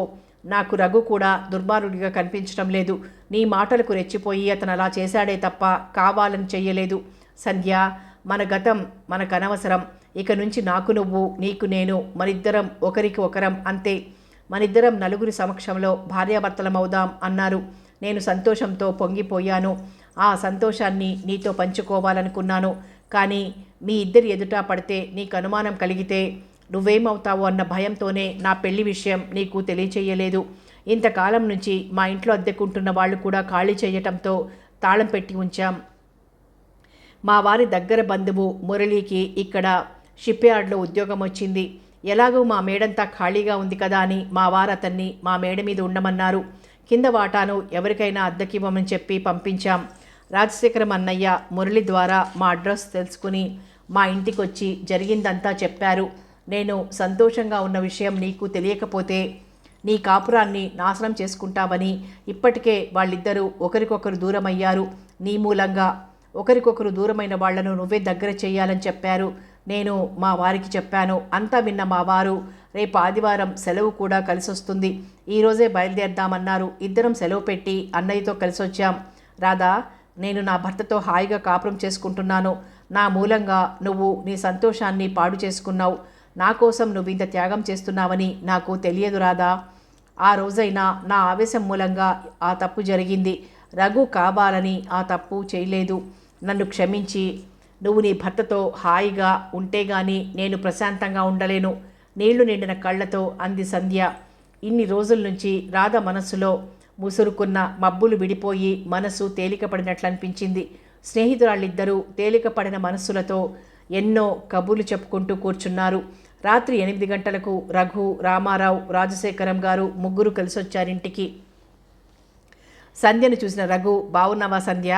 నాకు రఘు కూడా దుర్మార్గుడిగా కనిపించడం లేదు. నీ మాటలకు రెచ్చిపోయి అతను అలా చేశాడే తప్ప కావాలని చెయ్యలేదు. సంధ్య, మన గతం మనకు అనవసరం. ఇక నుంచి నాకు నువ్వు, నీకు నేను, మనిద్దరం ఒకరికి ఒకరం, అంతే. మనిద్దరం నలుగురి సమక్షంలో భార్యాభర్తలమవుదాం అన్నారు. నేను సంతోషంతో పొంగిపోయాను. ఆ సంతోషాన్ని నీతో పంచుకోవాలనుకున్నాను. కానీ మీ ఇద్దరి ఎదుట పడితే నీకు అనుమానం కలిగితే నువ్వేమవుతావో అన్న భయంతోనే నా పెళ్లి విషయం నీకు తెలియచేయలేదు. ఇంతకాలం నుంచి మా ఇంట్లో అద్దెకుంటున్న వాళ్ళు కూడా ఖాళీ చేయటంతో తాళం పెట్టి ఉంచాం. మా వారి దగ్గర బంధువు మురళీకి ఇక్కడ షిప్ యార్డ్లో ఉద్యోగం వచ్చింది. ఎలాగో మా మేడంతా ఖాళీగా ఉంది కదా అని మా వారు అతన్ని మా మేడ మీద ఉండమన్నారు. కింద వాటాను ఎవరికైనా అద్దెకివ్వమని చెప్పి పంపించాం. రాజశేఖరం అన్నయ్య మురళి ద్వారా మా అడ్రస్ తెలుసుకుని మా ఇంటికి వచ్చి జరిగిందంతా చెప్పారు. నేను సంతోషంగా ఉన్న విషయం నీకు తెలియకపోతే నీ కాపురాన్ని నాశనం చేసుకుంటావని, ఇప్పటికే వాళ్ళిద్దరూ ఒకరికొకరు దూరమయ్యారు. నీ మూలంగా ఒకరికొకరు దూరమైన వాళ్లను నువ్వే దగ్గర చేయాలని చెప్పారు. నేను మా వారికి చెప్పాను. అంతా విన్న మా వారు రేపు ఆదివారం సెలవు కూడా కలిసొస్తుంది, ఈరోజే బయలుదేరదామన్నారు. ఇద్దరం సెలవు పెట్టి అన్నయ్యతో కలిసొచ్చాం. రాధా, నేను నా భర్తతో హాయిగా కాపురం చేసుకుంటున్నాను. నా మూలంగా నువ్వు నీ సంతోషాన్ని పాడు చేసుకున్నావు. నా కోసం నువ్వు ఇంత త్యాగం చేస్తున్నావని నాకు తెలియదు రాధా. ఆ రోజైనా నా ఆవేశం మూలంగా ఆ తప్పు జరిగింది. రఘు కావాలని ఆ తప్పు చేయలేదు. నన్ను క్షమించి నువ్వు నీ భర్తతో హాయిగా ఉంటే గాని నేను ప్రశాంతంగా ఉండలేను. నీళ్లు నిండిన కళ్ళతో అంది సంధ్య. ఇన్ని రోజుల నుంచి రాధ మనస్సులో ముసురుకున్న మబ్బులు విడిపోయి మనసు తేలికపడినట్లు అనిపించింది. స్నేహితురాళ్ళిద్దరూ తేలికపడిన మనస్సులతో ఎన్నో కబుర్లు చెప్పుకుంటూ కూర్చున్నారు. రాత్రి 8 గంటలకు రఘు, రామారావు, రాజశేఖరం గారు ముగ్గురు కలిసొచ్చారింటికి. సంధ్యను చూసిన రఘు, బావున్నావా సంధ్య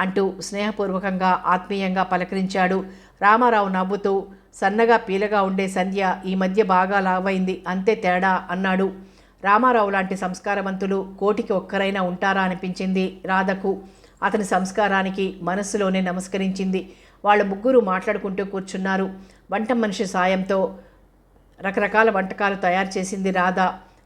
అంటూ స్నేహపూర్వకంగా ఆత్మీయంగా పలకరించాడు. రామారావు నవ్వుతూ, సన్నగా పీలగా ఉండే సంధ్య ఈ మధ్య బాగా లావైంది, అంతే తేడా అన్నాడు. రామారావు లాంటి సంస్కారవంతులు కోటికి ఒక్కరైనా ఉంటారా అనిపించింది రాధకు. అతని సంస్కారానికి మనస్సులోనే నమస్కరించింది. వాళ్ళ ముగ్గురు మాట్లాడుకుంటూ కూర్చున్నారు. వంట మనిషి సాయంతో రకరకాల వంటకాలు తయారు చేసింది రాధ.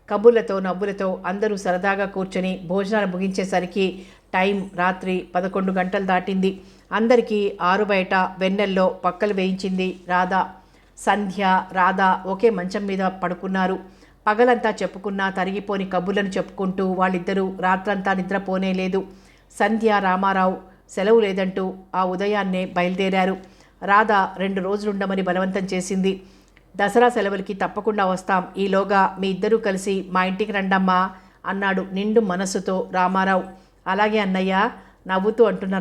కబుర్లతో నవ్వులతో అందరూ సరదాగా కూర్చొని భోజనాలు ముగించేసరికి టైం రాత్రి 11 గంటలు దాటింది. అందరికీ ఆరుబయట వెన్నెల్లో పక్కలు వేయించింది రాధ. సంధ్య, రాధ ఒకే మంచం మీద పడుకున్నారు. పగలంతా చెప్పుకున్నా తరిగిపోని కబుర్లను చెప్పుకుంటూ వాళ్ళిద్దరూ రాత్రంతా నిద్రపోనే లేదు. సంధ్య, రామారావు సెలవు లేదంటూ ఆ ఉదయాన్నే బయలుదేరారు. రాధ 2 రోజులుండమని బలవంతం చేసింది. దసరా సెలవులకి తప్పకుండా వస్తాం, ఈలోగా మీ ఇద్దరూ కలిసి మా ఇంటికి రండమ్మా అన్నాడు నిండు మనస్సుతో రామారావు. అలాగే అన్నయ్య నవ్వుతూ అంటున్న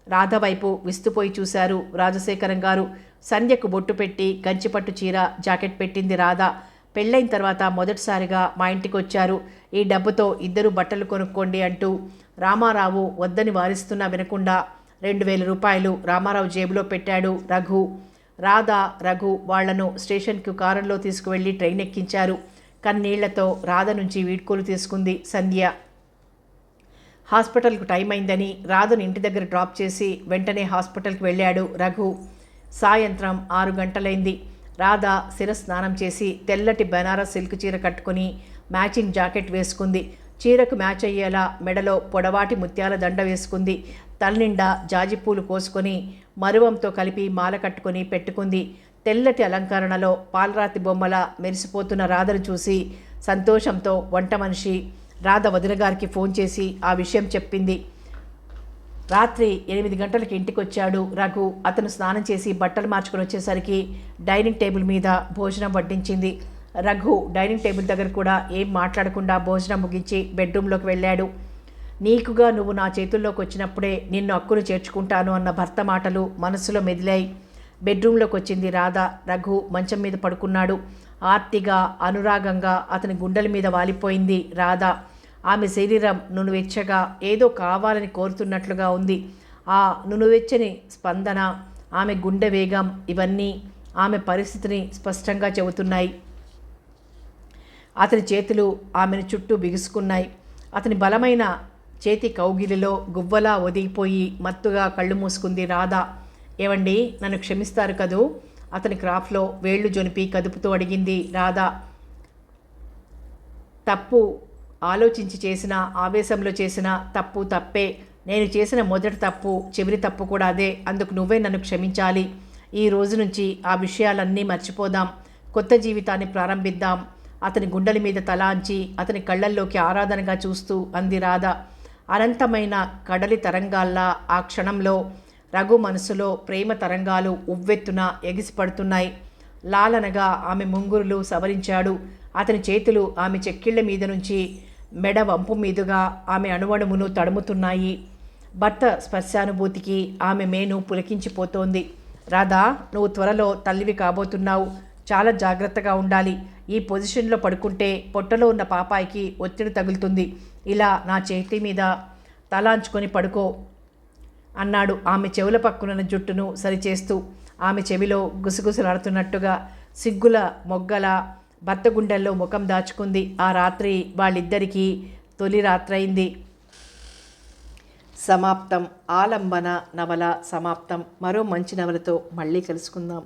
రాధ వైపు విస్తుపోయి చూశారు రాజశేఖరం గారు. సంధ్యకు బొట్టు పెట్టి కంచిపట్టు చీర, జాకెట్ పెట్టింది రాధ. పెళ్ళైన తర్వాత మొదటిసారిగా మా ఇంటికి వచ్చారు. ఈ డబ్బుతో ఇద్దరు బట్టలు కొనుక్కోండి అంటూ రామారావు వద్దని వారిస్తున్నా వినకుండా 2000 రూపాయలు రామారావు జేబులో పెట్టాడు రఘు. రాధ, రఘు వాళ్లను స్టేషన్కు కారులో తీసుకువెళ్ళి ట్రైన్ ఎక్కించారు. కన్నీళ్లతో రాధ నుంచి వీడ్కోలు తీసుకుంది సంధ్య. హాస్పిటల్కు టైం అయిందని రాధను ఇంటి దగ్గర డ్రాప్ చేసి వెంటనే హాస్పిటల్కి వెళ్ళాడు రఘు. సాయంత్రం 6 గంటలైంది. రాధ శిరస్నానం చేసి తెల్లటి బనారస్ సిల్క్ చీర కట్టుకుని మ్యాచింగ్ జాకెట్ వేసుకుంది. చీరకు మ్యాచ్ అయ్యేలా మెడలో పొడవాటి ముత్యాల దండ వేసుకుంది. తలనిండా జాజిపూలు కోసుకొని మరువంతో కలిపి మాల కట్టుకొని పెట్టుకుంది. తెల్లటి అలంకరణలో పాలరాతి బొమ్మల మెరిసిపోతున్న రాధను చూసి సంతోషంతో వంట మనిషి రాధ వదిన గారికి ఫోన్ చేసి ఆ విషయం చెప్పింది. రాత్రి 8 గంటలకు ఇంటికి వచ్చాడు రఘు. అతను స్నానం చేసి బట్టలు మార్చుకొని వచ్చేసరికి డైనింగ్ టేబుల్ మీద భోజనం వడ్డించింది. రఘు డైనింగ్ టేబుల్ దగ్గర కూడా ఏం మాట్లాడకుండా భోజనం ముగించి బెడ్రూమ్లోకి వెళ్ళాడు. నీకుగా నువ్వు నా చేతుల్లోకి వచ్చినప్పుడే నిన్ను హక్కును చేర్చుకుంటాను అన్న భర్త మాటలు మనసులో మెదిలాయి. బెడ్రూమ్లోకి వచ్చింది రాధ. రఘు మంచం మీద పడుకున్నాడు. ఆర్తిగా అనురాగంగా అతని గుండెల మీద వాలిపోయింది రాధ. ఆమె శరీరం నునువెచ్చగా ఏదో కావాలని కోరుతున్నట్లుగా ఉంది. ఆ నునువెచ్చని స్పందన, ఆమె గుండె వేగం ఇవన్నీ ఆమె పరిస్థితిని స్పష్టంగా చెబుతున్నాయి. అతని చేతులు ఆమెను చుట్టూ బిగుసుకున్నాయి. అతని బలమైన చేతి కౌగిలిలో గువ్వలా ఒదిగిపోయి మత్తుగా కళ్ళు మూసుకుంది రాధ. ఏవండి, నన్ను క్షమిస్తారు కదూ? అతని క్రాఫ్లో వేళ్లు జొనిపి కదుపుతూ అడిగింది రాధ. తప్పు ఆలోచించి చేసిన, ఆవేశంలో చేసిన తప్పు తప్పే. నేను చేసిన మొదటి తప్పు, చివరి తప్పు కూడా అదే. అందుకు నువ్వే నన్ను క్షమించాలి. ఈ రోజు నుంచి ఆ విషయాలన్నీ మర్చిపోదాం. కొత్త జీవితాన్ని ప్రారంభిద్దాం. అతని గుండెల మీద తలాంచి అతని కళ్ళల్లోకి ఆరాధనగా చూస్తూ అంది రాధ. అనంతమైన కడలి తరంగాల్లా ఆ క్షణంలో రఘు మనసులో ప్రేమ తరంగాలు ఉవ్వెత్తున ఎగిసిపడుతున్నాయి. లాలనగా ఆమె ముంగురులు సవరించాడు. అతని చేతులు ఆమె చెక్కిళ్ల మీద నుంచి మెడ వంపు మీదుగా ఆమె అణువణువును తడుముతున్నాయి. భర్త స్పర్శానుభూతికి ఆమె మేను పులకించిపోతోంది. రాధా, నువ్వు త్వరలో తల్లివి కాబోతున్నావు. చాలా జాగ్రత్తగా ఉండాలి. ఈ పొజిషన్లో పడుకుంటే పొట్టలో ఉన్న పాపాయికి ఒత్తిడి తగులుతుంది. ఇలా నా చేతి మీద తలాంచుకొని పడుకో అన్నాడు ఆమె చెవుల పక్కనున్న జుట్టును సరిచేస్తూ. ఆమె చెవిలో గుసగుసలాడుతున్నట్టుగా సిగ్గుల మొగ్గల భర్త గుండెల్లో ముఖం దాచుకుంది. ఆ రాత్రి వాళ్ళిద్దరికీ తొలి రాత్రైంది. సమాప్తం. ఆలంబన నవల సమాప్తం. మరో మంచి నవలతో మళ్ళీ కలుసుకుందాం.